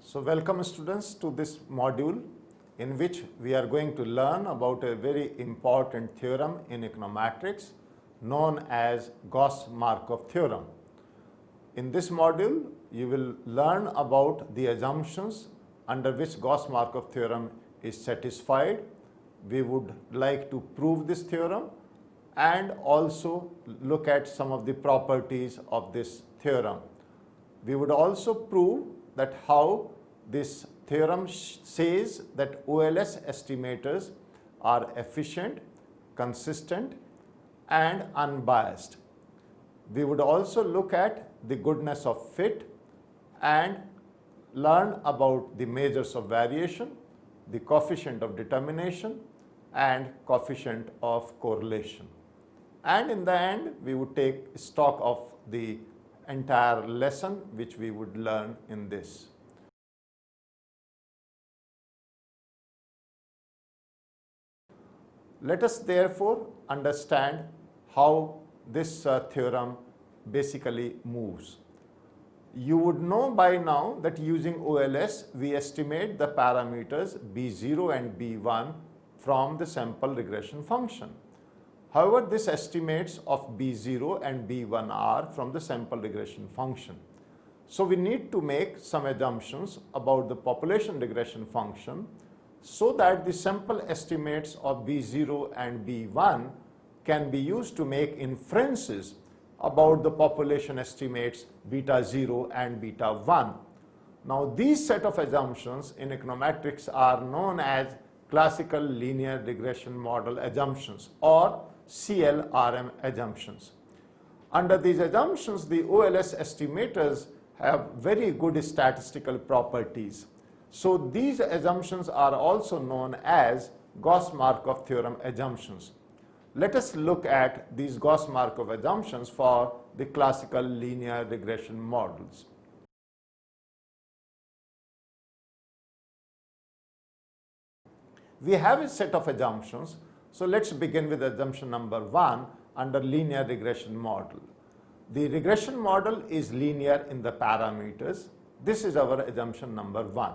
So welcome students to this module in which we are going to learn about a very important theorem in econometrics known as Gauss Markov theorem. In this module, you will learn about the assumptions under which Gauss Markov theorem is satisfied. We would like to prove this theorem and also look at some of the properties of this theorem. We would also prove that how this theorem says that OLS estimators are efficient, consistent and unbiased. We would also look at the goodness of fit and learn about the measures of variation, the coefficient of determination and coefficient of correlation. And in the end, we would take stock of the entire lesson which we would learn in this. Let us therefore understand how this theorem basically moves. You would know by now that using OLS, we estimate the parameters B0 and B1 from the sample regression function. However, this estimates of B0 and B1 are from the sample regression function. So we need to make some assumptions about the population regression function so that the sample estimates of B0 and B1 can be used to make inferences about the population estimates beta 0 and beta 1. Now these set of assumptions in econometrics are known as classical linear regression model assumptions or CLRM assumptions. Under these assumptions, the OLS estimators have very good statistical properties. So these assumptions are also known as Gauss Markov theorem assumptions. Let us look at these Gauss Markov assumptions for the classical linear regression models. We have a set of assumptions. So let's begin with assumption number 1 under linear regression model. The regression model is linear in the parameters. This is our assumption number 1.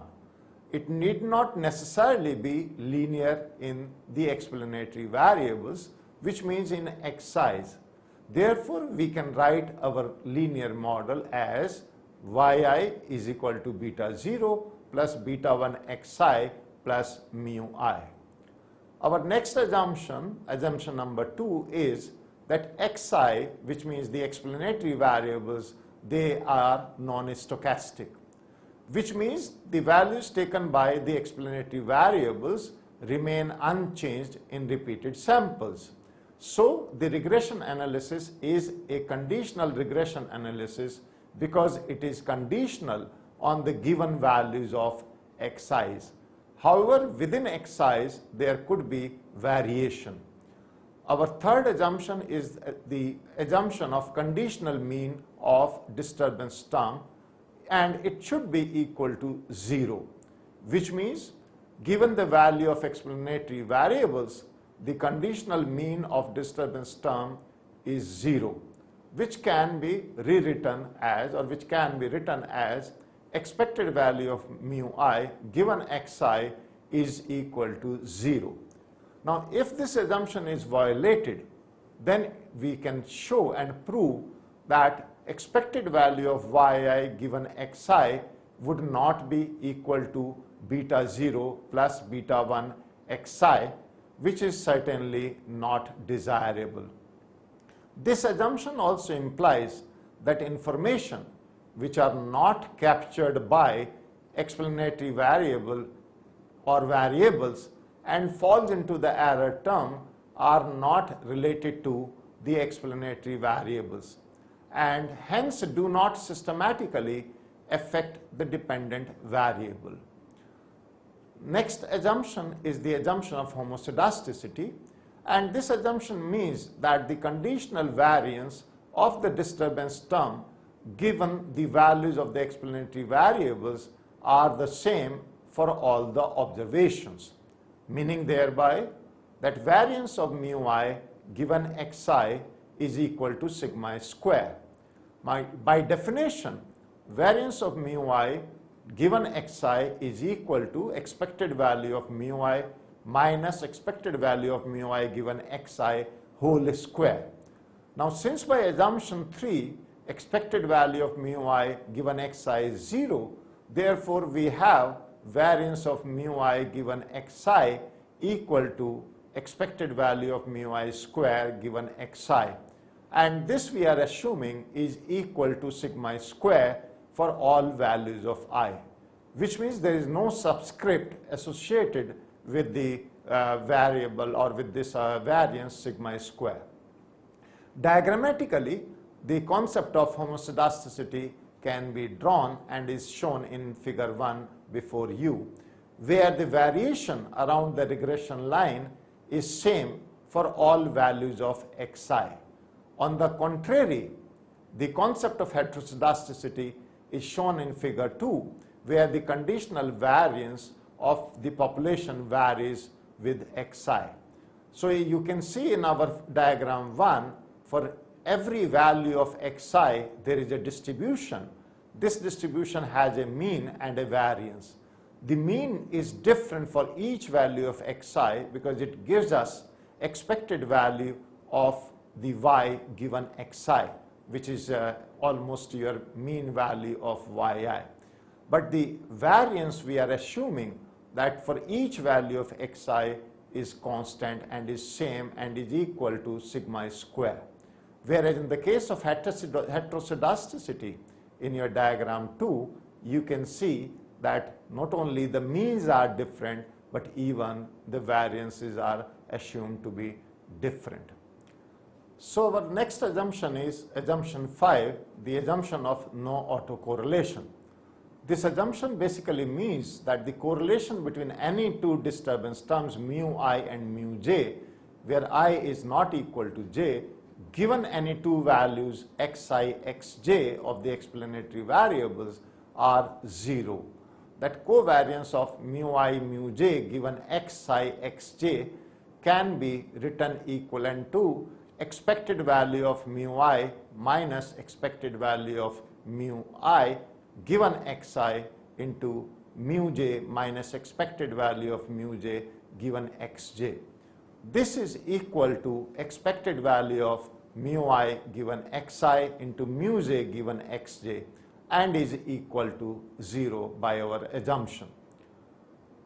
It need not necessarily be linear in the explanatory variables, which means in xi's. Therefore, we can write our linear model as yi is equal to beta 0 plus beta 1 xi plus mu I. Our next assumption, assumption number 2, is that xi, which means the explanatory variables, they are non-stochastic, which means the values taken by the explanatory variables remain unchanged in repeated samples. So the regression analysis is a conditional regression analysis because it is conditional on the given values of xi's. However, within xi's there could be variation. Our third assumption is the assumption of conditional mean of disturbance term, and it should be equal to 0, which means given the value of explanatory variables, the conditional mean of disturbance term is 0, which can be rewritten as, or which can be written as expected value of mu I given xi is equal to 0. Now if this assumption is violated, then we can show and prove that expected value of yi given xi would not be equal to beta 0 plus beta 1 xi, which is certainly not desirable. This assumption also implies that information which are not captured by explanatory variable or variables and falls into the error term are not related to the explanatory variables and hence do not systematically affect the dependent variable. Next assumption is the assumption of homozygosticity, and this assumption means that the conditional variance of the disturbance term given the values of the explanatory variables are the same for all the observations, meaning thereby that variance of mu I given xi is equal to sigma square. By definition, variance of mu I given xi is equal to expected value of mu I minus expected value of mu I given xi whole square. Now, since by assumption 3 expected value of mu I given xi is 0, therefore we have variance of mu I given xi equal to expected value of mu I square given xi, and this we are assuming is equal to sigma square for all values of I, which means there is no subscript associated with the variable or with this variance sigma square. Diagrammatically, the concept of homoscedasticity can be drawn and is shown in figure 1 before you, where the variation around the regression line is same for all values of xi. On the contrary, the concept of heterozygosticity is shown in figure 2, where the conditional variance of the population varies with xi. So you can see in our diagram 1, for every value of xi there is a distribution. This distribution has a mean and a variance. The mean is different for each value of xi because it gives us expected value of the y given xi, which is almost your mean value of yi. But the variance we are assuming that for each value of xi is constant and is same and is equal to sigma square. Whereas in the case of heterozygosticity, in your diagram 2, you can see that not only the means are different, but even the variances are assumed to be different. So our next assumption is assumption 5, the assumption of no autocorrelation. This assumption basically means that the correlation between any two disturbance terms mu I and mu j, where I is not equal to j, given any two values xi, xj of the explanatory variables are 0. That covariance of mu I, mu j given xi, xj can be written equivalent to expected value of mu I minus expected value of mu I given xi into mu j minus expected value of mu j given xj. This is equal to expected value of mu I given xi into mu j given xj and is equal to 0 by our assumption.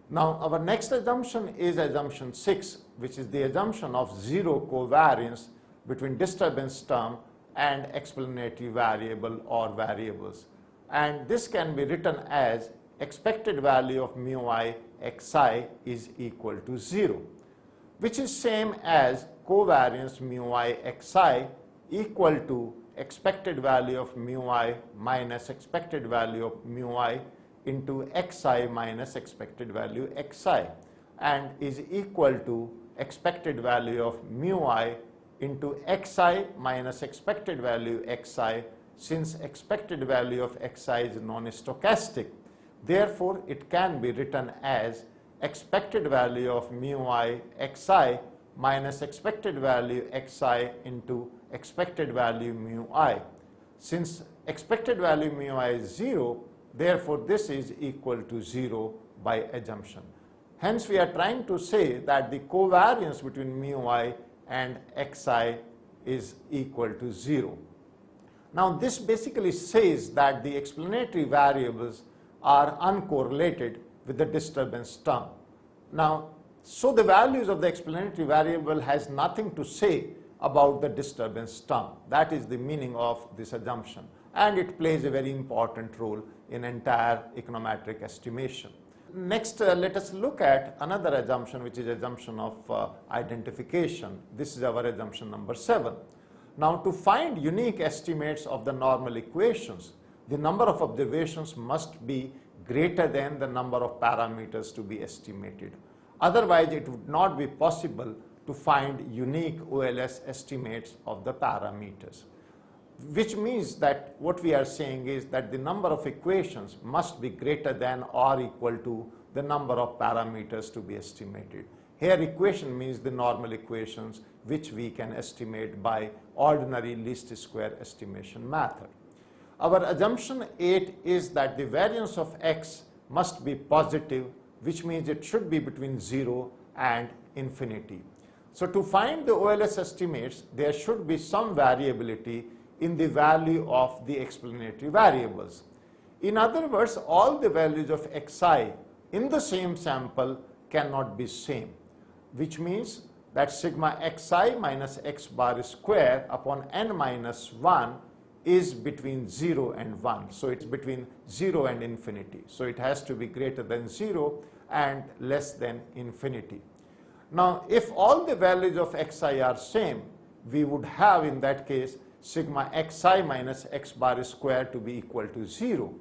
Now, our next assumption is assumption 6, which is the assumption of 0 covariance between disturbance term and explanatory variable or variables. And this can be written as expected value of mu I xi is equal to 0, which is same as covariance mu I xi equal to expected value of mu I minus expected value of mu I into xi minus expected value xi, and is equal to expected value of mu I into xi minus expected value xi, since expected value of xi is non-stochastic. Therefore, it can be written as expected value of mu I xi minus expected value xi into expected value mu I. Since expected value mu I is 0, therefore this is equal to 0 by assumption. Hence, we are trying to say that the covariance between mu I and xi is equal to 0. Now, this basically says that the explanatory variables are uncorrelated with the disturbance term. Now, so the values of the explanatory variable has nothing to say about the disturbance term. That is the meaning of this assumption, and it plays a very important role in entire econometric estimation. Next, let us look at another assumption, which is assumption of identification. This is our assumption number 7. Now, to find unique estimates of the normal equations, the number of observations must be greater than the number of parameters to be estimated. Otherwise, it would not be possible to find unique OLS estimates of the parameters, which means that what we are saying is that the number of equations must be greater than or equal to the number of parameters to be estimated. Here, equation means the normal equations which we can estimate by ordinary least square estimation method. Our assumption 8 is that the variance of x must be positive, which means it should be between 0 and infinity. So to find the OLS estimates, there should be some variability in the value of the explanatory variables. In other words, all the values of xi in the same sample cannot be same, which means that sigma xi minus x bar square upon n minus 1 is between 0 and 1. So it's between 0 and infinity. So it has to be greater than 0 and less than infinity. Now, if all the values of xi are same, we would have in that case sigma xi minus x bar square to be equal to 0.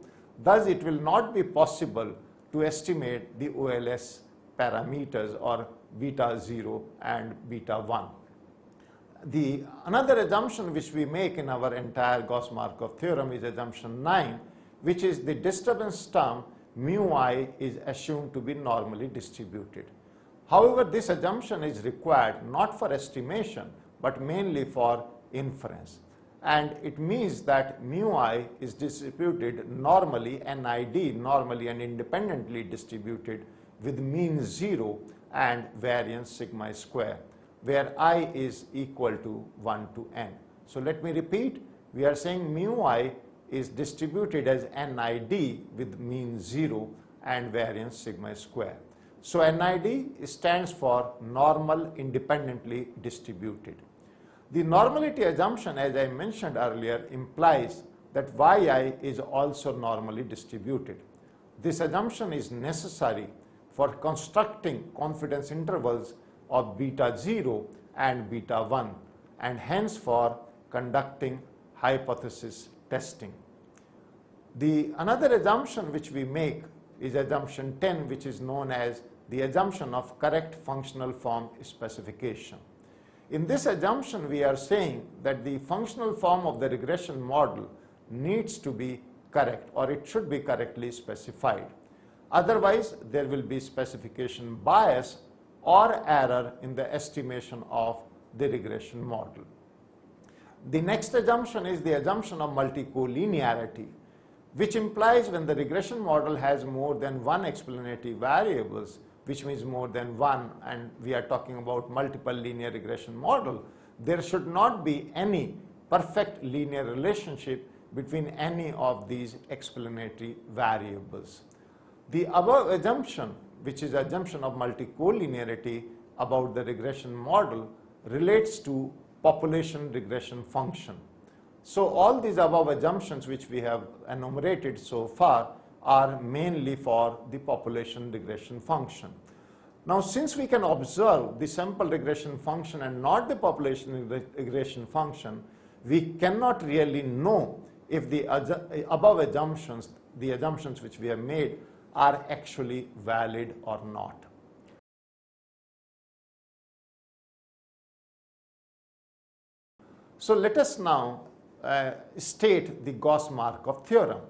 Thus, it will not be possible to estimate the OLS parameters or beta 0 and beta 1. Another assumption which we make in our entire Gauss Markov theorem is assumption 9, which is the disturbance term mu I is assumed to be normally distributed. However, this assumption is required not for estimation but mainly for inference, and it means that mu I is distributed normally, NID normally and independently distributed with mean 0 and variance sigma square, where I is equal to 1 to n. So let me repeat, we are saying mu I is distributed as NID with mean 0 and variance sigma square. So NID stands for normal independently distributed. The normality assumption, as I mentioned earlier, implies that yi is also normally distributed. This assumption is necessary for constructing confidence intervals of beta 0 and beta 1, and hence for conducting hypothesis testing. Another assumption which we make is assumption 10, which is known as the assumption of correct functional form specification. In this assumption, we are saying that the functional form of the regression model needs to be correct, or it should be correctly specified. Otherwise, there will be specification bias or error in the estimation of the regression model. The next assumption is the assumption of multico-linearity, which implies when the regression model has more than one explanatory variables, which means more than one, and we are talking about multiple linear regression model, there should not be any perfect linear relationship between any of these explanatory variables. The above assumption, which is assumption of multico-linearity about the regression model, relates to population regression function. So all these above assumptions which we have enumerated so far are mainly for the population regression function. Now, since we can observe the sample regression function and not the population regression function, we cannot really know if the above assumptions, the assumptions which we have made, are actually valid or not. So let us now state the Gauss Markov theorem.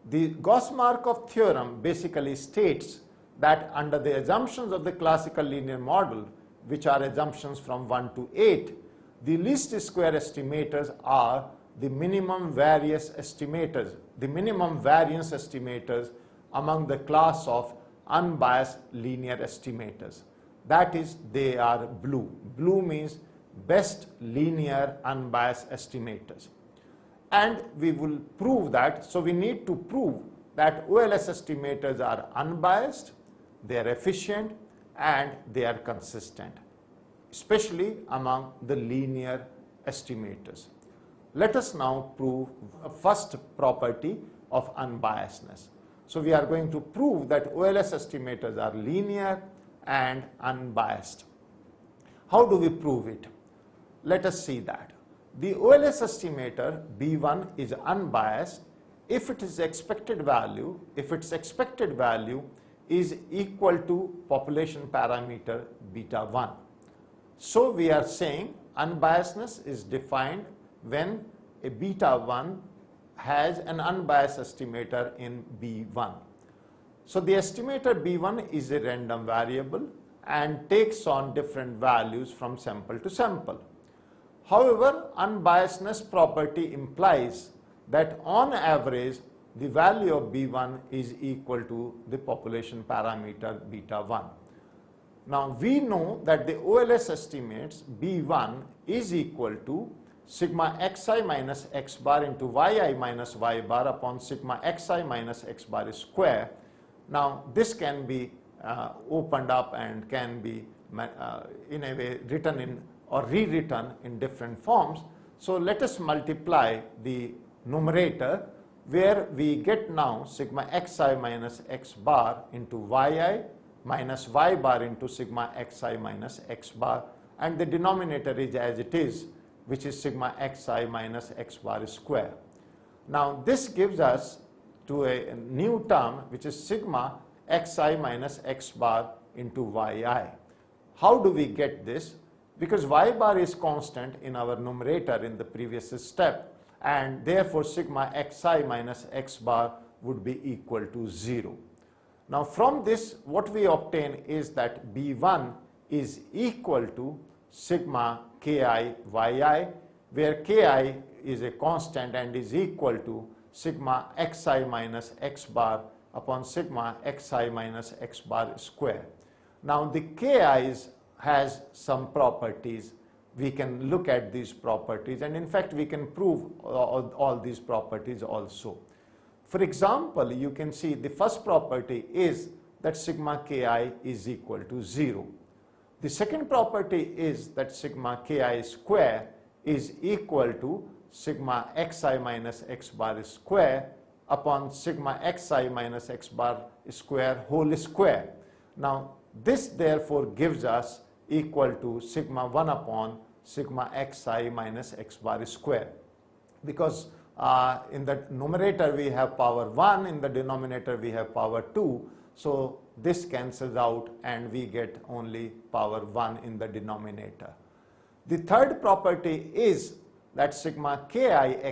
The Gauss Markov theorem basically states that under the assumptions of the classical linear model, which are assumptions from 1 to 8, the least square estimators are the minimum variance estimators among the class of unbiased linear estimators. That is, they are blue. Blue means best linear unbiased estimators. And we will prove that, so we need to prove that OLS estimators are unbiased, they are efficient, and they are consistent, especially among the linear estimators. Let us now prove a first property of unbiasedness. So we are going to prove that OLS estimators are linear and unbiased. How do we prove it? Let us see that. The OLS estimator B1 is unbiased if its expected value is equal to population parameter beta 1. So we are saying unbiasedness is defined when a beta 1 has an unbiased estimator in B1. So the estimator B1 is a random variable and takes on different values from sample to sample. However, unbiasedness property implies that on average the value of B1 is equal to the population parameter beta 1. Now we know that the OLS estimates B1 is equal to sigma xi minus x bar into yi minus y bar upon sigma xi minus x bar square. Now this can be opened up and can be in a way written in or rewritten in different forms. So let us multiply the numerator, where we get now sigma xi minus x bar into yi minus y bar into sigma xi minus x bar, and the denominator is as it is, which is sigma xi minus x bar square. Now this gives us to a new term which is sigma xi minus x bar into yi. How do we get this? Because y bar is constant in our numerator in the previous step, and therefore sigma xi minus x bar would be equal to 0. Now from this what we obtain is that B1 is equal to sigma ki yi, where ki is a constant and is equal to sigma xi minus x bar upon sigma xi minus x bar square. Now the ki's has some properties. We can look at these properties, and in fact we can prove all these properties also. For example, you can see the first property is that sigma ki is equal to 0. The second property is that sigma ki square is equal to sigma xi minus x bar square upon sigma xi minus x bar square whole square. Now this therefore gives us equal to sigma 1 upon sigma xi minus x bar square, because in the numerator we have power 1, in the denominator we have power 2, so this cancels out and we get only power 1 in the denominator. The third property is that sigma ki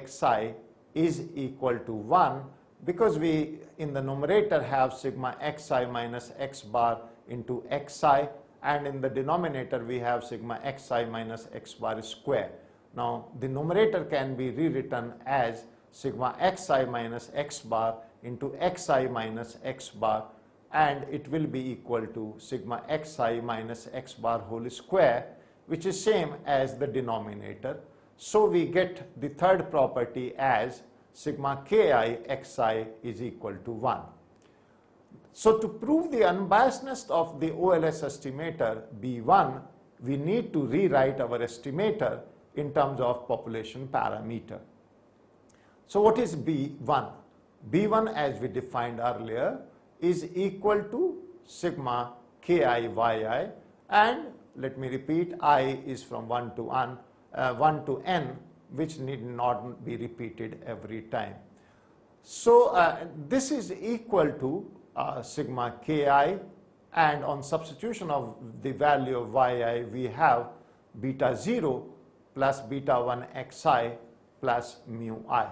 xi is equal to 1, because we in the numerator have sigma xi minus x bar into xi, and in the denominator we have sigma xi minus x bar square. Now the numerator can be rewritten as sigma xi minus x bar into xi minus x bar, and it will be equal to sigma xi minus x bar whole square, which is same as the denominator. So we get the third property as sigma ki xi is equal to 1. So to prove the unbiasedness of the OLS estimator B1, we need to rewrite our estimator in terms of population parameter. So what is B1? B1, as we defined earlier, is equal to sigma ki yi, and let me repeat, I is from 1 to n, which need not be repeated every time. So this is equal to sigma ki, and on substitution of the value of yi we have beta 0 plus beta 1 xi plus mu I,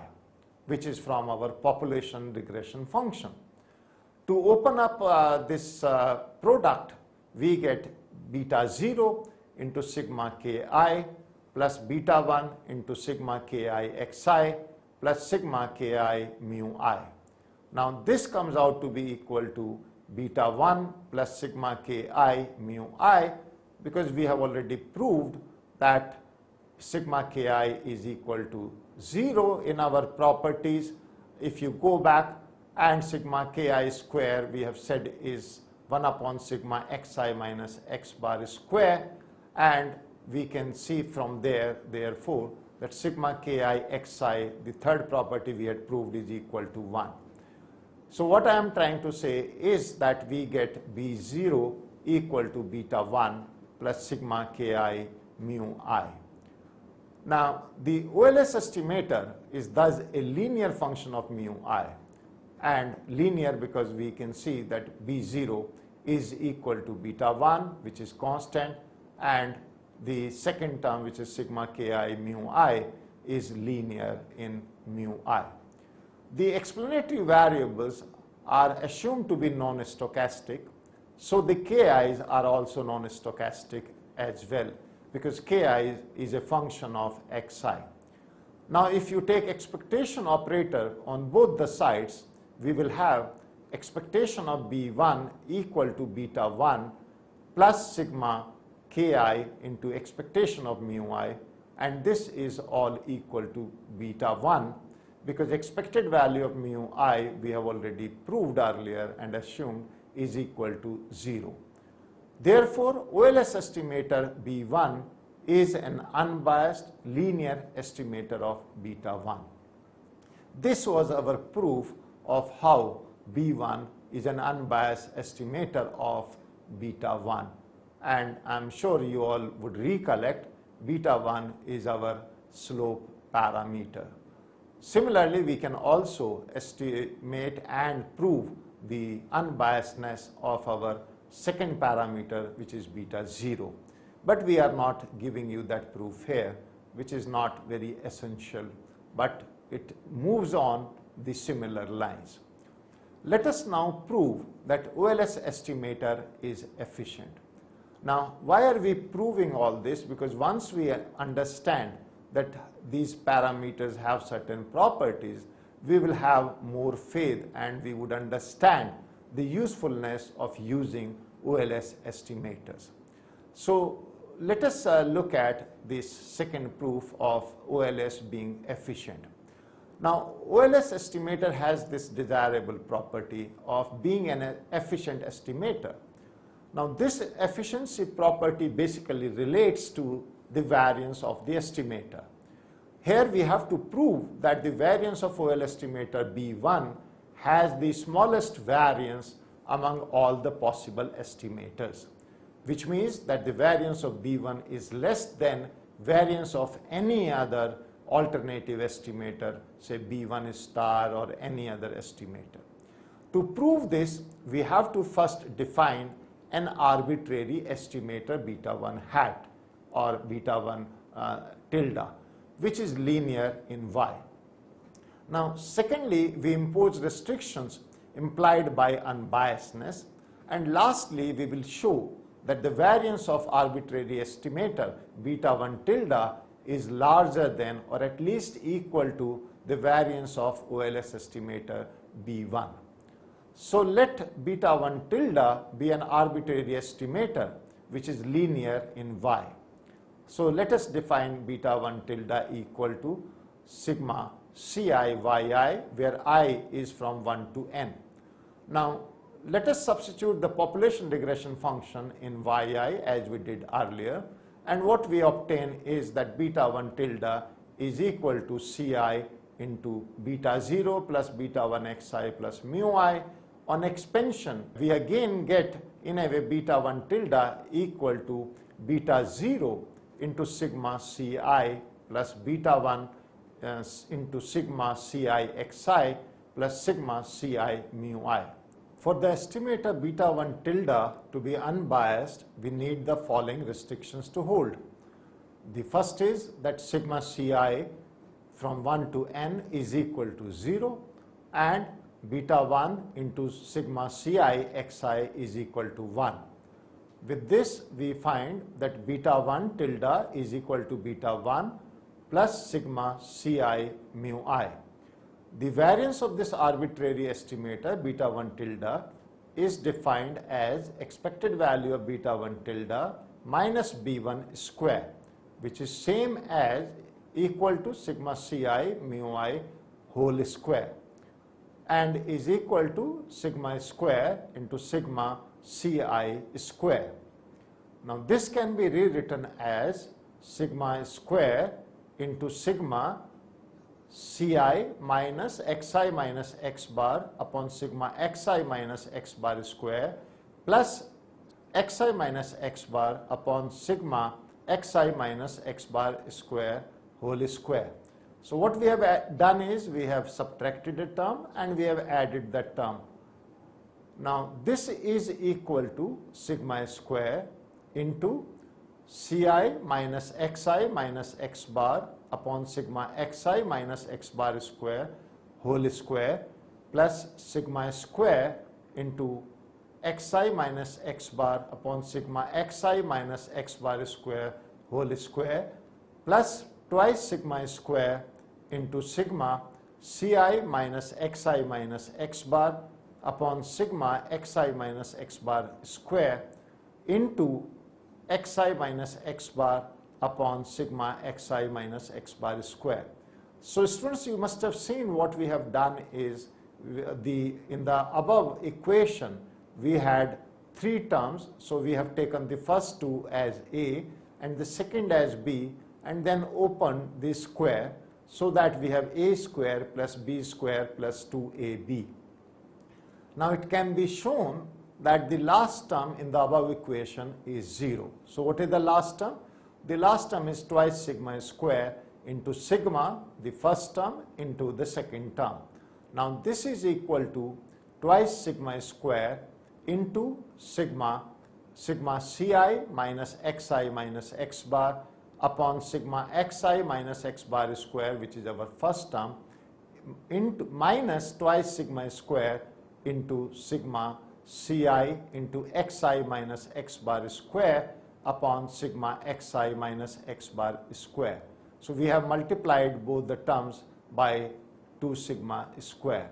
which is from our population regression function. To open up this product, we get beta 0 into sigma ki plus beta 1 into sigma ki xi plus sigma ki mu I. Now this comes out to be equal to beta 1 plus sigma ki mu I, because we have already proved that sigma ki is equal to 0 in our properties. If you go back, and sigma ki square we have said is 1 upon sigma xi minus x bar square, and we can see from there therefore that sigma ki xi, the third property we had proved, is equal to 1. So what I am trying to say is that we get B0 equal to beta 1 plus sigma ki mu I. Now the OLS estimator is thus a linear function of mu I, and linear because we can see that B0 is equal to beta 1, which is constant, and the second term, which is sigma ki mu I, is linear in mu I. The explanatory variables are assumed to be non-stochastic, so the ki's are also non-stochastic as well, because ki is a function of xi. Now if you take expectation operator on both the sides, we will have expectation of B1 equal to beta 1 plus sigma ki into expectation of mu I, and this is all equal to beta 1 because expected value of mu I we have already proved earlier and assumed is equal to 0. Therefore, OLS estimator B1 is an unbiased linear estimator of beta 1. This was our proof of how B1 is an unbiased estimator of beta 1, and I am sure you all would recollect beta 1 is our slope parameter. Similarly, we can also estimate and prove the unbiasedness of our second parameter, which is beta 0. But we are not giving you that proof here, which is not very essential, but it moves on the similar lines. Let us now prove that OLS estimator is efficient. Now, why are we proving all this? Because once we understand that these parameters have certain properties, we will have more faith and we would understand the usefulness of using OLS estimators. So let us look at this second proof of OLS being efficient. Now, OLS estimator has this desirable property of being an efficient estimator. Now, this efficiency property basically relates to the variance of the estimator. Here we have to prove that the variance of OL estimator B1 has the smallest variance among all the possible estimators, which means that the variance of B1 is less than variance of any other alternative estimator, say B1 star or any other estimator. To prove this, we have to first define an arbitrary estimator beta 1 hat or beta 1 tilde, which is linear in Y. Now, secondly, we impose restrictions implied by unbiasedness, and lastly, we will show that the variance of arbitrary estimator beta 1 tilde is larger than or at least equal to the variance of OLS estimator B1. So let beta 1 tilde be an arbitrary estimator which is linear in Y. So let us define beta 1 tilde equal to sigma Ci Yi, where I is from 1 to n. Now let us substitute the population regression function in Yi as we did earlier, and what we obtain is that beta 1 tilde is equal to Ci into beta 0 plus beta 1 xi plus mu I. On expansion, we again get in a way beta 1 tilde equal to beta 0 into sigma Ci plus beta 1 into sigma Ci xi plus sigma Ci mu I. For the estimator beta 1 tilde to be unbiased, we need the following restrictions to hold. The first is that sigma Ci from 1 to n is equal to 0 and beta 1 into sigma Ci xi is equal to 1. With this, we find that beta 1 tilde is equal to beta 1 plus sigma Ci mu I. The variance of this arbitrary estimator beta 1 tilde is defined as expected value of beta 1 tilde minus b1 square, which is same as equal to sigma Ci mu I whole square, and is equal to sigma square into sigma Ci square. Now this can be rewritten as sigma square into sigma Ci minus xi minus x bar upon sigma xi minus x bar square plus xi minus x bar upon sigma xi minus x bar square whole square. So what we have done is we have subtracted a term and we have added that term. Now this is equal to sigma square into Ci minus xi minus x bar upon sigma xi minus x bar square whole square plus sigma square into xi minus x bar upon sigma xi minus x bar square whole square plus twice sigma square into sigma Ci minus xi minus x bar upon sigma xi minus x bar square into xi minus x bar upon sigma xi minus x bar square. So students, you must have seen what we have done is in the above equation we had three terms. So we have taken the first two as A and the second as B and then opened the square so that we have A square plus B square plus 2AB. Now it can be shown that the last term in the above equation is 0. So what is the last term? The last term is twice sigma square into sigma, the first term, into the second term. Now this is equal to twice sigma square into sigma Ci minus xi minus x bar upon sigma xi minus x bar square, which is our first term, into minus twice sigma square into sigma Ci into xi minus x bar square upon sigma xi minus x bar square. So we have multiplied both the terms by 2 sigma square.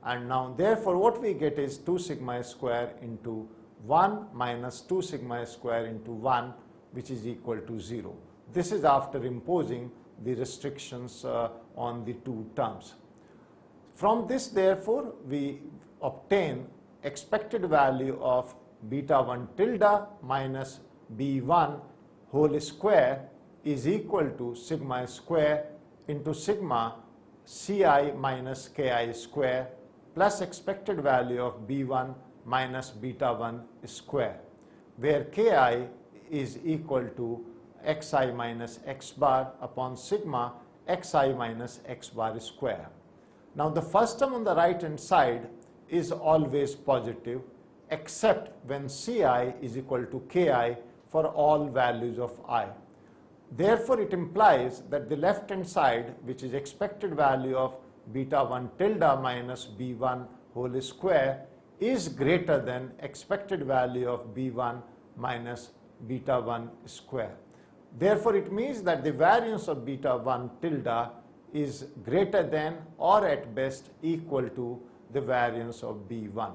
And now therefore what we get is 2 sigma square into 1 minus 2 sigma square into 1, which is equal to 0. This is after imposing the restrictions on the two terms. From this therefore we obtain expected value of beta 1 tilde minus b1 whole square is equal to sigma square into sigma Ci minus Ki square plus expected value of b1 minus beta 1 square, where Ki is equal to xi minus x bar upon sigma xi minus x bar square. Now the first term on the right hand side is always positive except when Ci is equal to Ki for all values of I. Therefore it implies that the left hand side, which is expected value of beta 1 tilde minus b1 whole square, is greater than expected value of b1 minus beta 1 square. Therefore it means that the variance of beta 1 tilde is greater than or at best equal to the variance of b1.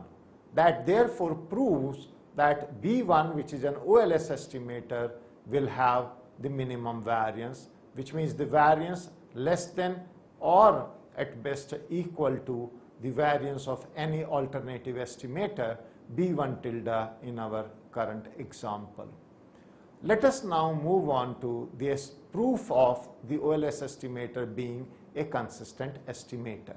That therefore proves that b1, which is an OLS estimator, will have the minimum variance, which means the variance less than or at best equal to the variance of any alternative estimator b1 tilde in our current example. Let us now move on to the proof of the OLS estimator being a consistent estimator.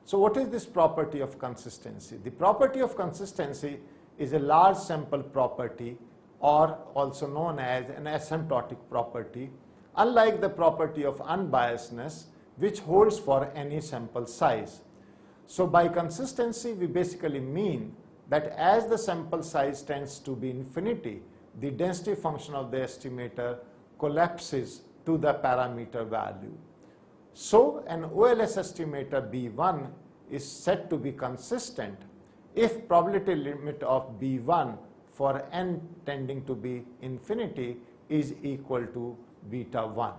So what is this property of consistency? The property of consistency is a large sample property, or also known as an asymptotic property, unlike the property of unbiasedness, which holds for any sample size. So by consistency we basically mean that as the sample size tends to be infinity, the density function of the estimator collapses to the parameter value. So an OLS estimator B1 is said to be consistent if probability limit of B1 for n tending to be infinity is equal to beta 1.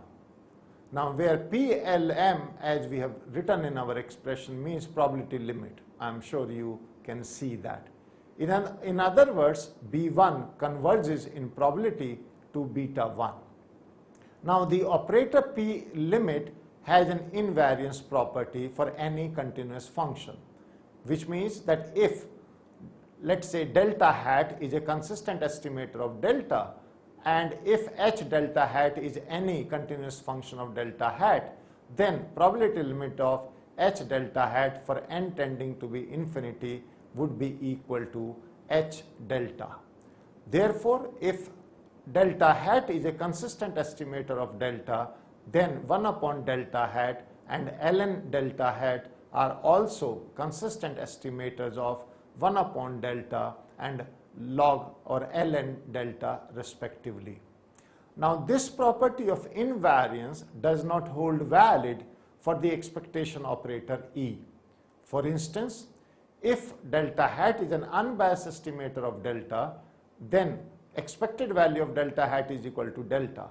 Now where PLM, as we have written in our expression, means probability limit. I am sure you can see that. In other words, B1 converges in probability to beta 1. Now the operator P limit has an invariance property for any continuous function, which means that if, let's say, delta hat is a consistent estimator of delta, and if h delta hat is any continuous function of delta hat, then probability limit of h delta hat for n tending to be infinity would be equal to h delta. Therefore, if delta hat is a consistent estimator of delta, then 1 upon delta hat and ln delta hat are also consistent estimators of 1 upon delta and log or ln delta respectively. Now this property of invariance does not hold valid for the expectation operator E. For instance, if delta hat is an unbiased estimator of delta, then expected value of delta hat is equal to delta.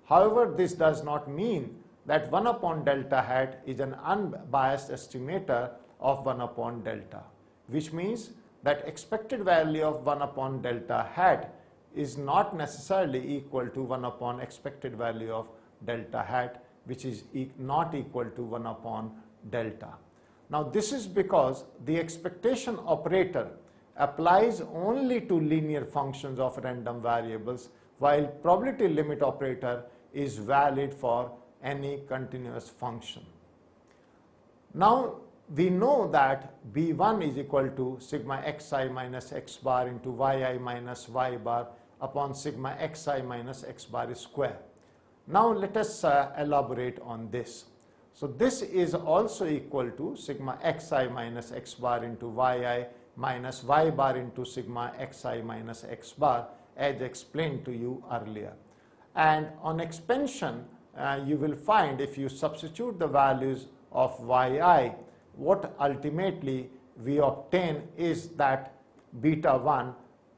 However, this does not mean that 1 upon delta hat is an unbiased estimator of 1 upon delta, which means that expected value of 1 upon delta hat is not necessarily equal to 1 upon expected value of delta hat, which is not equal to 1 upon delta. Now this is because the expectation operator applies only to linear functions of random variables, while probability limit operator is valid for any continuous function. Now we know that B1 is equal to sigma xi minus x bar into yi minus y bar upon sigma xi minus x bar square. Now let us elaborate on this. So this is also equal to sigma xi minus x bar into yi minus y bar into sigma xi minus x bar, as explained to you earlier. And on expansion, you will find if you substitute the values of yi, what ultimately we obtain is that beta 1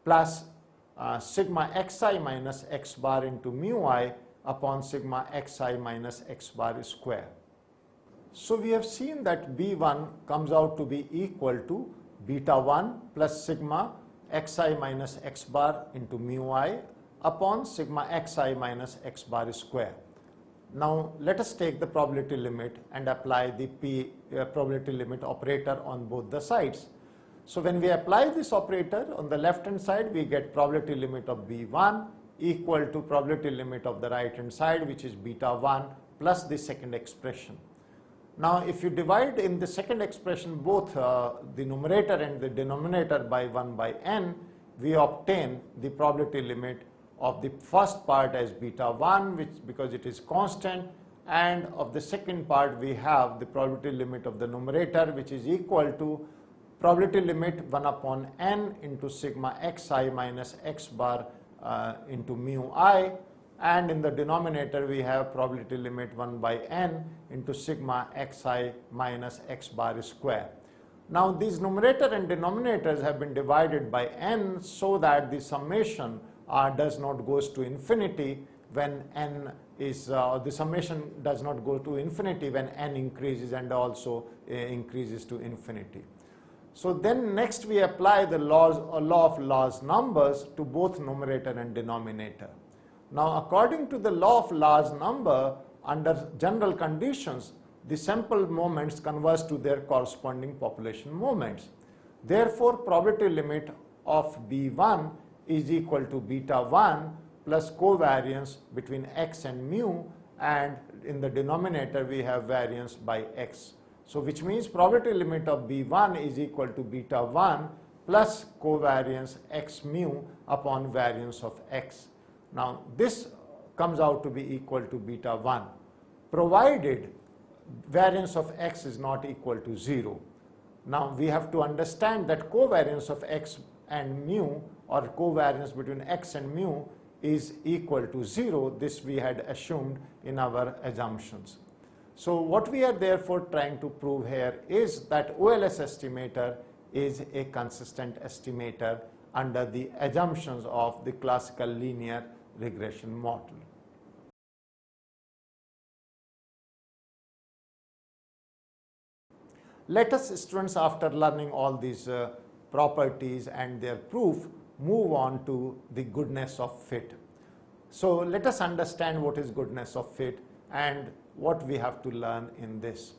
plus sigma xi minus x bar into mu I upon sigma xi minus x bar square. So we have seen that B1 comes out to be equal to beta 1 plus sigma xi minus x bar into mu I upon sigma xi minus x bar square. Now let us take the probability limit and apply the probability limit operator on both the sides. So when we apply this operator on the left hand side, we get probability limit of B1 equal to probability limit of the right hand side, which is beta 1 plus the second expression. Now if you divide in the second expression both the numerator and the denominator by 1 by n, we obtain the probability limit of the first part as beta 1, which because it is constant, and of the second part we have the probability limit of the numerator, which is equal to probability limit 1 upon n into sigma xi minus x bar into mu I, and in the denominator we have probability limit 1 by n into sigma xi minus x bar square. Now these numerator and denominators have been divided by n so that the summation does not goes to infinity when n is the summation does not go to infinity when n increases and also increases to infinity. So then next we apply the law of large numbers to both numerator and denominator. Now according to the law of large number, under general conditions, the sample moments converge to their corresponding population moments. Therefore probability limit of B1 is equal to beta 1 plus covariance between x and mu, and in the denominator we have variance by x. So which means probability limit of B1 is equal to beta 1 plus covariance x mu upon variance of x. Now this comes out to be equal to beta 1, provided variance of x is not equal to 0. Now we have to understand that covariance of x and mu, or covariance between x and mu, is equal to 0. This we had assumed in our assumptions. So what we are therefore trying to prove here is that OLS estimator is a consistent estimator under the assumptions of the classical linear regression model. Let us, students, after learning all these properties and their proof, move on to the goodness of fit. So let us understand what is goodness of fit and what we have to learn in this.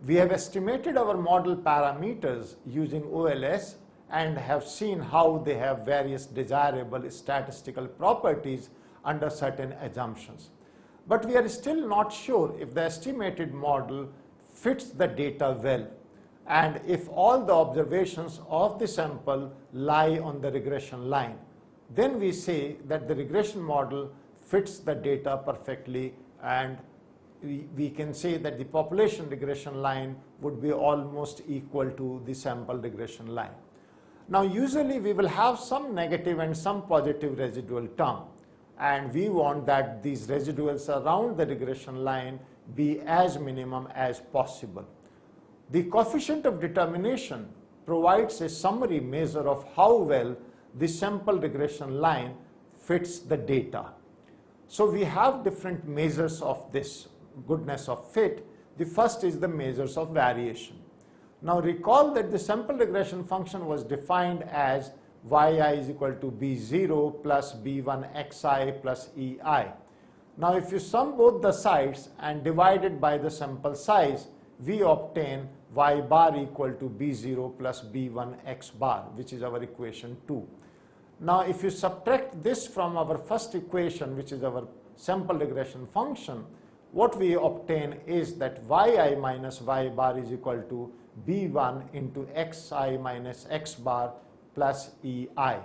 We have estimated our model parameters using OLS and have seen how they have various desirable statistical properties under certain assumptions. But we are still not sure if the estimated model fits the data well, and if all the observations of the sample lie on the regression line. Then we say that the regression model fits the data perfectly, and we can say that the population regression line would be almost equal to the sample regression line. Now usually we will have some negative and some positive residual term, and we want that these residuals around the regression line be as minimum as possible. The coefficient of determination provides a summary measure of how well the sample regression line fits the data. So we have different measures of this. goodness of fit. The first is the measures of variation. Now recall that the sample regression function was defined as yi is equal to b0 plus b1 xi plus ei. Now if you sum both the sides and divide it by the sample size, we obtain y bar equal to b0 plus b1 x bar, which is our equation 2. Now if you subtract this from our first equation, which is our sample regression function, what we obtain is that yi minus y bar is equal to b1 into xi minus x bar plus ei.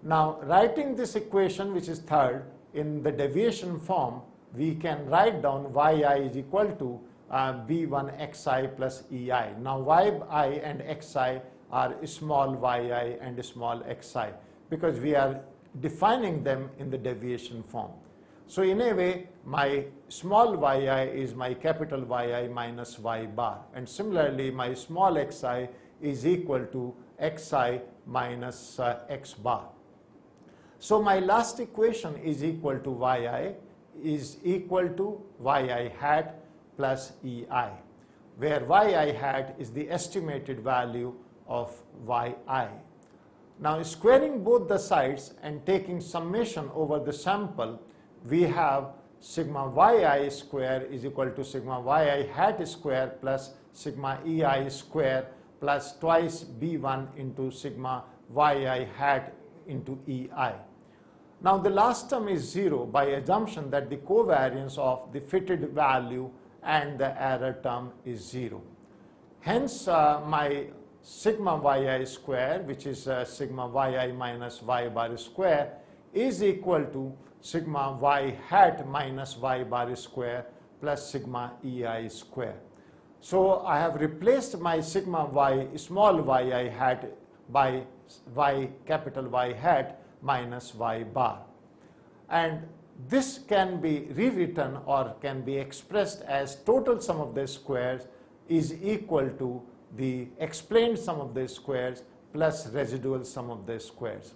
Now writing this equation, which is third, in the deviation form, we can write down yi is equal to b1 xi plus ei. Now yi and xi are small yi and small xi because we are defining them in the deviation form. So in a way, my small yi is my capital yi minus y bar, and similarly my small xi is equal to xi minus x bar. So my last equation is equal to yi is equal to yi hat plus ei, where yi hat is the estimated value of yi. Now squaring both the sides and taking summation over the sample, we have sigma yi square is equal to sigma yi hat square plus sigma ei square plus twice b1 into sigma yi hat into ei. Now the last term is 0 by assumption that the covariance of the fitted value and the error term is 0. Hence my sigma yi square, which is sigma yi minus y bar square, is equal to sigma y hat minus y bar square plus sigma ei square. So I have replaced my sigma y small yi hat by y capital Y hat minus y bar, and this can be rewritten or can be expressed as total sum of the squares is equal to the explained sum of the squares plus residual sum of the squares.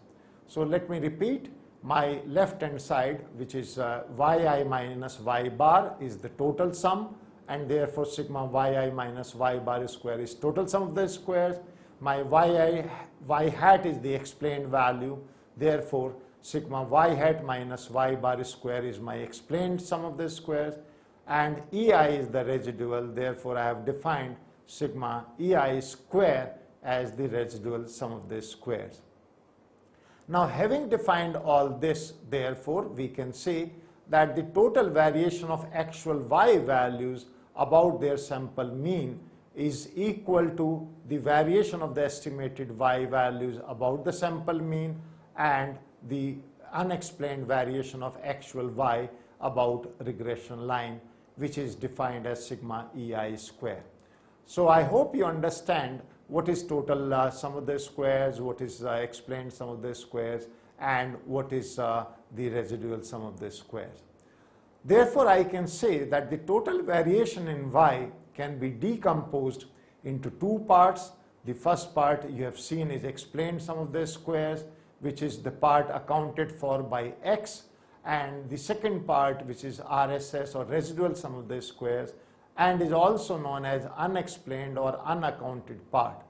So let me repeat. My left hand side, which is yi minus y bar, is the total sum, and therefore sigma yi minus y bar square is total sum of the squares. My y hat is the explained value, therefore sigma y hat minus y bar square is my explained sum of the squares, and ei is the residual, therefore I have defined sigma ei square as the residual sum of the squares. Now having defined all this, therefore we can say that the total variation of actual y values about their sample mean is equal to the variation of the estimated y values about the sample mean and the unexplained variation of actual y about regression line, which is defined as sigma ei square. So I hope you understand what is total sum of the squares, what is explained sum of the squares, and what is the residual sum of the squares. Therefore, I can say that the total variation in y can be decomposed into two parts. The first part you have seen is explained sum of the squares, which is the part accounted for by x, and the second part, which is RSS or residual sum of the squares, and is also known as unexplained or unaccounted part.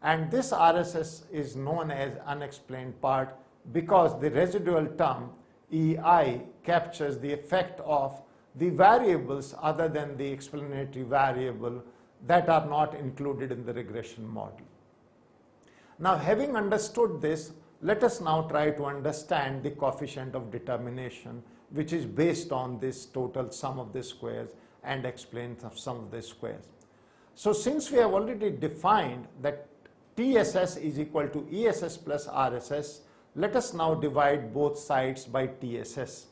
And this RSS is known as unexplained part because the residual term ei captures the effect of the variables other than the explanatory variable that are not included in the regression model. Now having understood this, let us now try to understand the coefficient of determination, which is based on this total sum of the squares and explains of sum of the squares. So since we have already defined that TSS is equal to ESS plus RSS, let us now divide both sides by TSS.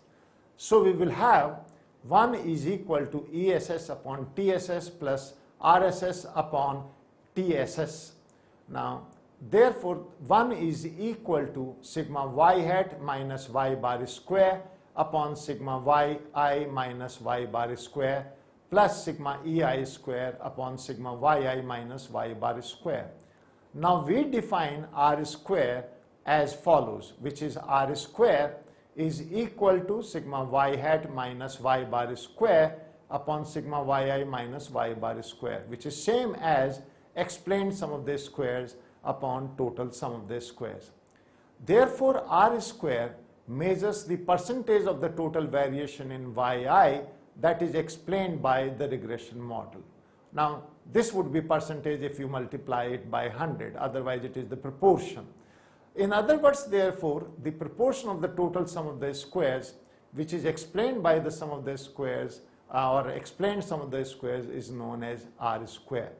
So we will have 1 is equal to ESS upon TSS plus RSS upon TSS. Now therefore 1 is equal to sigma y hat minus y bar square upon sigma yi minus y bar square plus sigma ei square upon sigma yi minus y bar square. Now we define r square as follows, which is r square is equal to sigma y hat minus y bar square upon sigma yi minus y bar square, which is same as explained sum of the squares upon total sum of the squares. Therefore, R square measures the percentage of the total variation in yi that is explained by the regression model. Now, this would be percentage if you multiply it by 100, otherwise it is the proportion. In other words, therefore, the proportion of the total sum of the squares, which is explained by the sum of the squares or explained sum of the squares, is known as R square.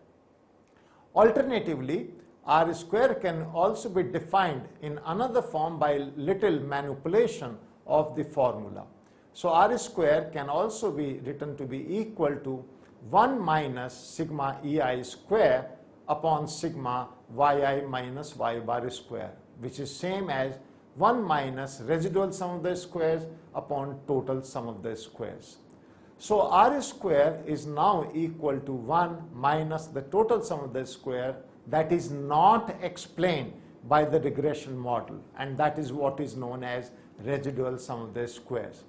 Alternatively, R square can also be defined in another form by little manipulation of the formula. So R square can also be written to be equal to 1 minus sigma ei square upon sigma yi minus y bar square, which is same as 1 minus residual sum of the squares upon total sum of the squares. So R square is now equal to 1 minus the total sum of the square that is not explained by the regression model, and that is what is known as residual sum of the squares.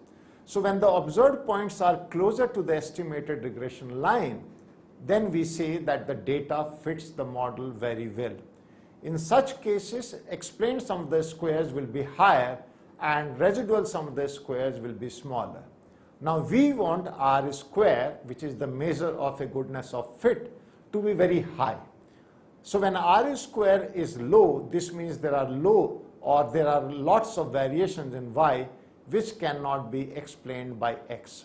So when the observed points are closer to the estimated regression line, then we say that the data fits the model very well. In such cases, explained sum of the squares will be higher and residual sum of the squares will be smaller. Now we want R square, which is the measure of a goodness of fit, to be very high. So when R square is low, this means there are low or there are lots of variations in y which cannot be explained by x.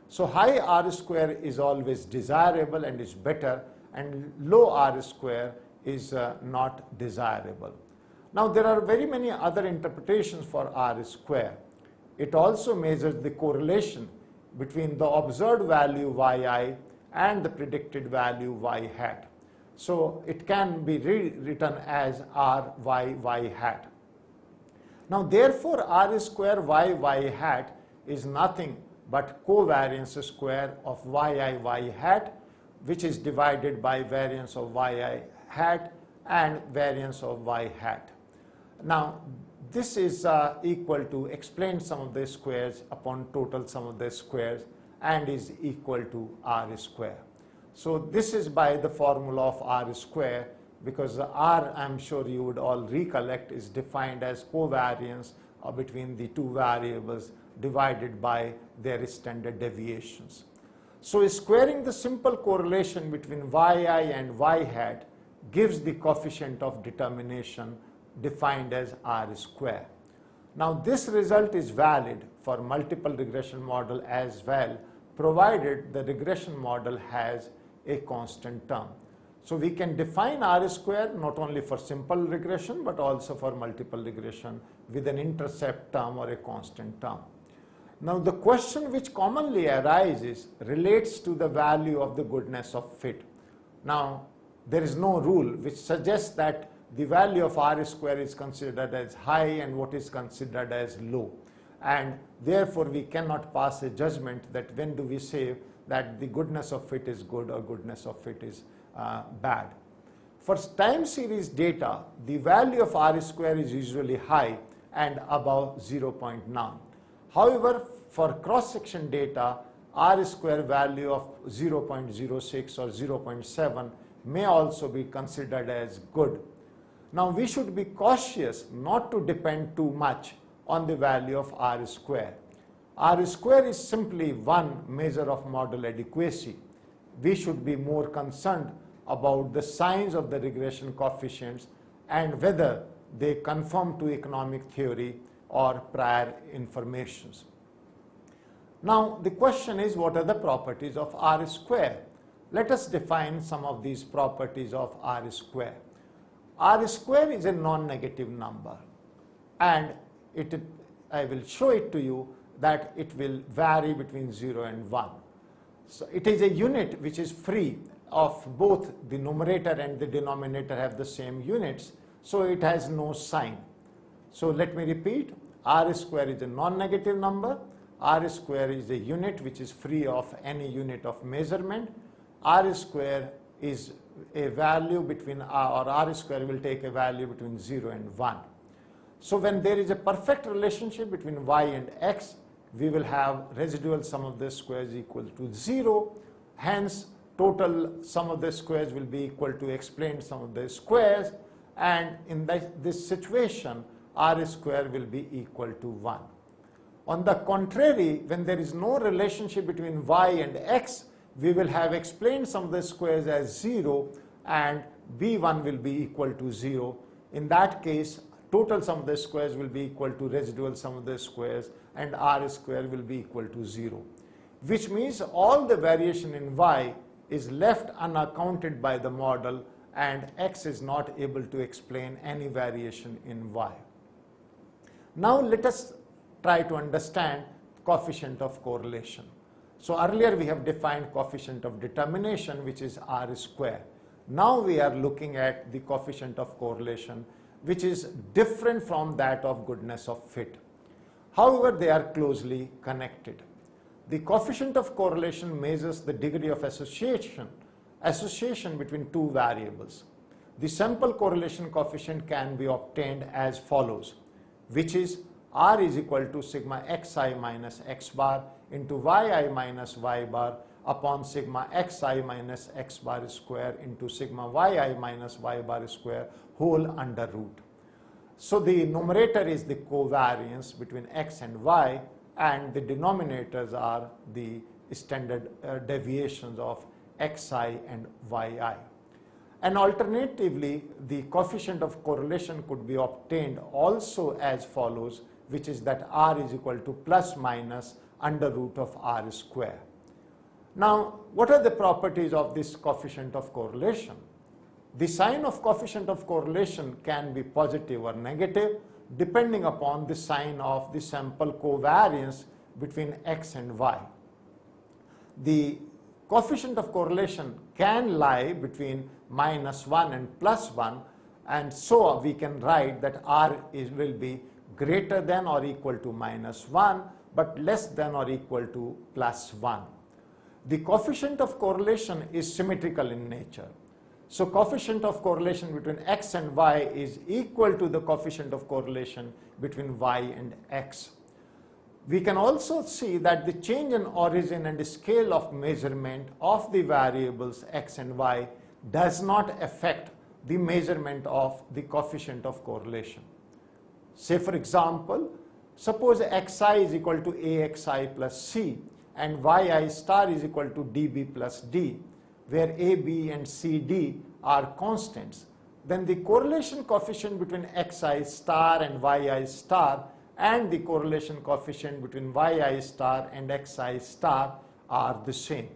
So high R square is always desirable and is better, and low R square is not desirable. Now there are very many other interpretations for R square. It also measures the correlation between the observed value yi and the predicted value y hat. So it can be rewritten as R y hat. Now therefore R square y hat is nothing but covariance square of y hat, which is divided by variance of yi hat and variance of y hat. Now this is equal to explained sum of the squares upon total sum of the squares and is equal to R square. So this is by the formula of R square, because R, I'm sure you would all recollect, is defined as covariance between the two variables divided by their standard deviations. So squaring the simple correlation between yi and y hat gives the coefficient of determination defined as R square. Now this result is valid for multiple regression model as well, provided the regression model has a constant term. So we can define R square not only for simple regression but also for multiple regression with an intercept term or a constant term. Now the question which commonly arises relates to the value of the goodness of fit. Now there is no rule which suggests that the value of R square is considered as high and what is considered as low, and therefore we cannot pass a judgment that when do we say that the goodness of fit is good or goodness of fit is bad. For time series data, the value of R square is usually high and above 0.9. However, for cross-section data, R square value of 0.06 or 0.7 may also be considered as good. Now we should be cautious not to depend too much on the value of R square. R square is simply one measure of model adequacy. We should be more concerned about the signs of the regression coefficients and whether they conform to economic theory or prior informations. Now the question is, what are the properties of R square? Let us define some of these properties of R square. R square is a non-negative number, and I will show it to you that it will vary between 0 and 1. So it is a unit which is free of both the numerator and the denominator have the same units, so it has no sign. So let me repeat, R square is a non-negative number, R square is a unit which is free of any unit of measurement, R square is a value between, or R square will take a value between 0 and 1. So when there is a perfect relationship between y and x, we will have residual sum of the squares equal to 0. Hence, total sum of the squares will be equal to explained sum of the squares, and in this situation, r square will be equal to 1. On the contrary, when there is no relationship between y and x, we will have explained sum of the squares as 0 and b1 will be equal to 0. In that case, total sum of the squares will be equal to residual sum of the squares and r square will be equal to 0, which means all the variation in y is left unaccounted by the model and x is not able to explain any variation in y. Now let us try to understand coefficient of correlation. So earlier we have defined coefficient of determination, which is r square. Now we are looking at the coefficient of correlation, which is different from that of goodness of fit. However, they are closely connected. The coefficient of correlation measures the degree of association between two variables. The sample correlation coefficient can be obtained as follows, which is r is equal to sigma xi minus x bar into yi minus y bar upon sigma xi minus x bar square into sigma yi minus y bar square whole under root. So the numerator is the covariance between x and y, and the denominators are the standard deviations of xi and yi. And alternatively, the coefficient of correlation could be obtained also as follows, which is that r is equal to plus minus under root of r square. Now, what are the properties of this coefficient of correlation? The sign of coefficient of correlation can be positive or negative depending upon the sign of the sample covariance between x and y. The coefficient of correlation can lie between -1 and +1, and so we can write that r will be greater than or equal to -1 but less than or equal to +1. The coefficient of correlation is symmetrical in nature. So coefficient of correlation between x and y is equal to the coefficient of correlation between y and x. We can also see that the change in origin and scale of measurement of the variables x and y does not affect the measurement of the coefficient of correlation. Say for example, suppose xi is equal to axi plus c and yi star is equal to db plus d, where a, b and c, d are constants, then the correlation coefficient between xi star and yi star and the correlation coefficient between yi star and xi star are the same.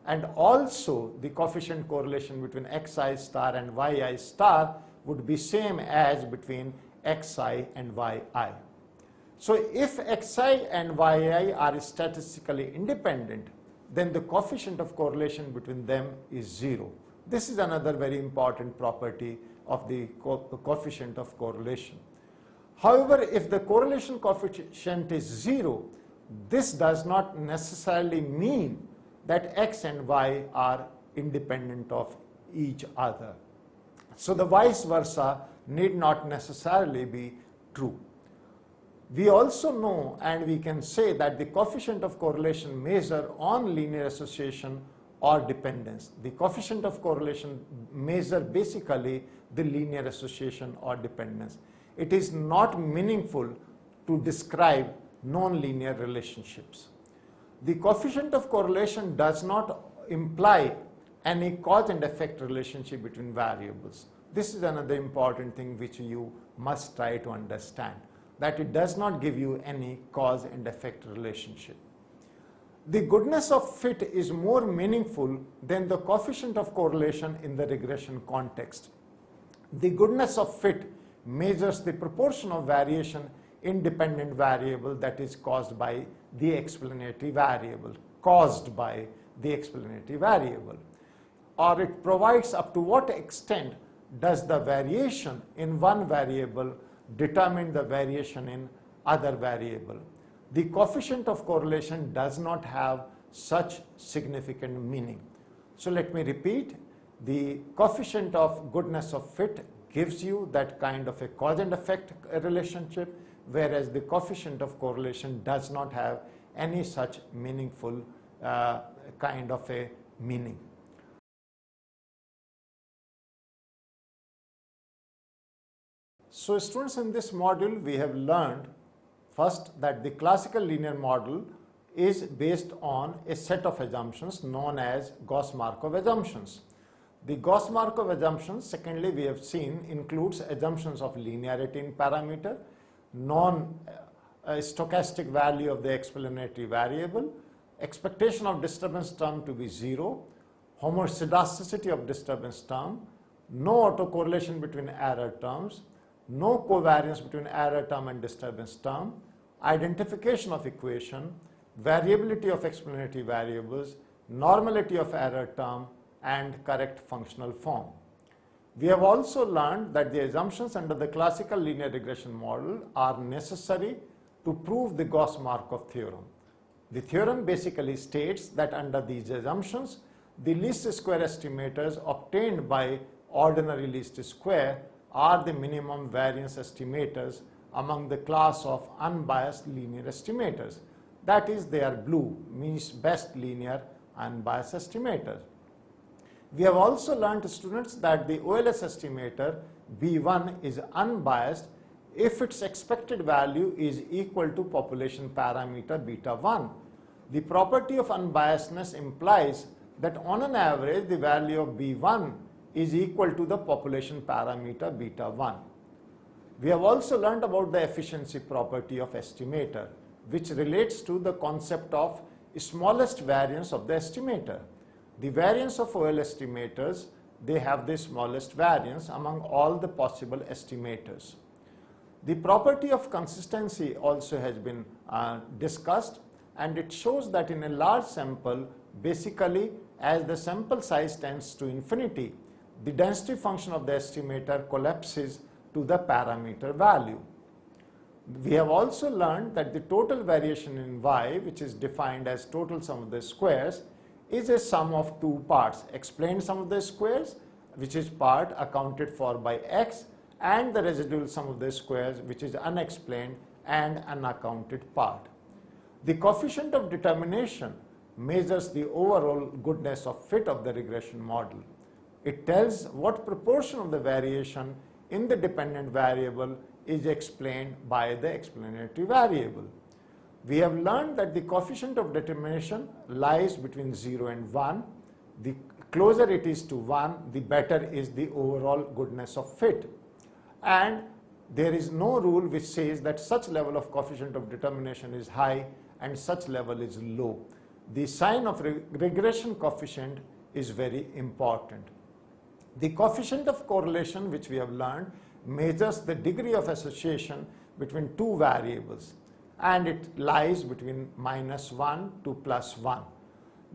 And also the coefficient correlation between xi star and yi star would be same as between xi and yi. So if xi and yi are statistically independent, then the coefficient of correlation between them is 0. This is another very important property of the coefficient of correlation. However, if the correlation coefficient is 0, this does not necessarily mean that x and y are independent of each other. So the vice versa need not necessarily be true. We also know and we can say that the coefficient of correlation measure on linear association or dependence. The coefficient of correlation measure basically the linear association or dependence. It is not meaningful to describe non-linear relationships. The coefficient of correlation does not imply any cause and effect relationship between variables. This is another important thing which you must try to understand, that it does not give you any cause and effect relationship. The goodness of fit is more meaningful than the coefficient of correlation in the regression context. The goodness of fit measures the proportion of variation in dependent variable that is caused by the explanatory variable, or it provides up to what extent does the variation in one variable determine the variation in other variable. The coefficient of correlation does not have such significant meaning. So let me repeat, the coefficient of goodness of fit gives you that kind of a cause and effect relationship, whereas the coefficient of correlation does not have any such meaningful kind of a meaning. So students, in this module we have learned first that the classical linear model is based on a set of assumptions known as Gauss Markov assumptions. The Gauss Markov assumptions, secondly, we have seen includes assumptions of linearity in parameter, stochastic value of the explanatory variable, expectation of disturbance term to be 0, homozygosticity of disturbance term, no autocorrelation between error terms, no covariance between error term and disturbance term, identification of equation, variability of explanatory variables, normality of error term, and correct functional form. We have also learned that the assumptions under the classical linear regression model are necessary to prove the Gauss Markov theorem. The theorem basically states that under these assumptions, the least square estimators obtained by ordinary least square are the minimum variance estimators among the class of unbiased linear estimators. That is, they are blue, means best linear unbiased estimators. We have also learned, students, that the OLS estimator B1 is unbiased if its expected value is equal to population parameter beta 1. The property of unbiasedness implies that on an average the value of B1 is equal to the population parameter beta 1. We have also learned about the efficiency property of estimator, which relates to the concept of smallest variance of the estimator. The variance of OL estimators, they have the smallest variance among all the possible estimators. The property of consistency also has been discussed, and it shows that in a large sample, basically as the sample size tends to infinity, the density function of the estimator collapses to the parameter value. We have also learned that the total variation in Y, which is defined as total sum of the squares, is a sum of two parts: explained sum of the squares, which is part accounted for by X, and the residual sum of the squares, which is unexplained and unaccounted part. The coefficient of determination measures the overall goodness of fit of the regression model. It tells what proportion of the variation in the dependent variable is explained by the explanatory variable. We have learned that the coefficient of determination lies between 0 and 1. The closer it is to 1, the better is the overall goodness of fit. And there is no rule which says that such level of coefficient of determination is high and such level is low. The sign of regression coefficient is very important. The coefficient of correlation, which we have learned, measures the degree of association between two variables, and it lies between -1 to +1.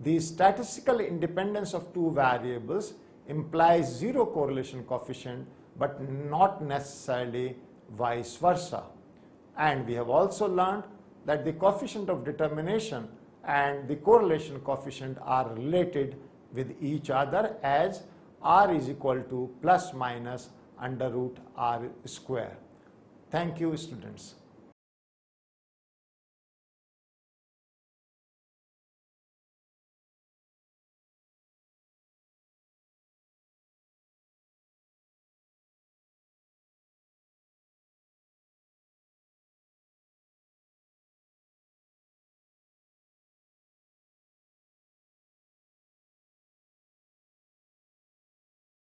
The statistical independence of two variables implies zero correlation coefficient, but not necessarily vice versa. And we have also learned that the coefficient of determination and the correlation coefficient are related with each other, as R is equal to ± √R². Thank you, students.